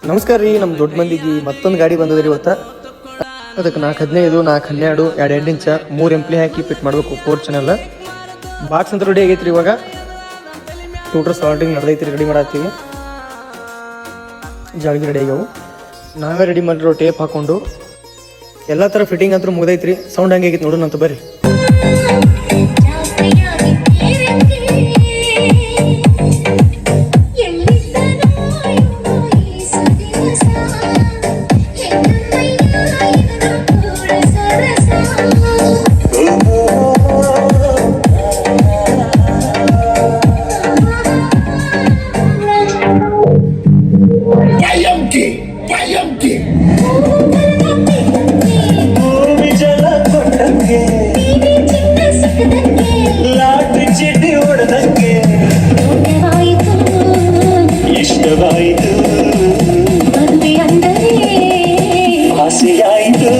ನಮಸ್ಕಾರ ರೀ. ನಮ್ಮ ದೊಡ್ಡ ಮಂದಿಗೆ ಮತ್ತೊಂದು ಗಾಡಿ ಬಂದದ್ರಿ ಇವತ್ತು. ಅದಕ್ಕೆ 415 412 2 ಇಂಚ 3 ಎಂಪ್ಲಿ ಹಾಕಿ ಫಿಟ್ ಮಾಡಬೇಕು. ಫೋರ್ಚುನರ್ ಬಾಕ್ಸ್ ಅಂತ ರೆಡಿ ಆಗೈತ್ರಿ. ಇವಾಗ ಟೂಟರ್ ಸಾಲ್ಟಿಂಗ್ ನಡೆದೈತ್ರಿ. ರೆಡಿ ಮಾಡತ್ತೀವಿ. ಜಾಳಿಗೆ ರೆಡಿ ಆಗ್ಯಾವು. ನಾವೇ ರೆಡಿ ಮಾಡಿರೋ ಟೇಪ್ ಹಾಕೊಂಡು ಎಲ್ಲ ಥರ ಫಿಟ್ಟಿಂಗ್ ಅಂತೂ ಮುಗ್ದೈತ್ರಿ. ಸೌಂಡ್ ಹಂಗೆ ಆಗೈತೆ ನೋಡೋಣ ಅಂತ ಬರ್ರಿ. ಇಷ್ಟವಾಯಿತು ಆಸೆಯಾಯಿತು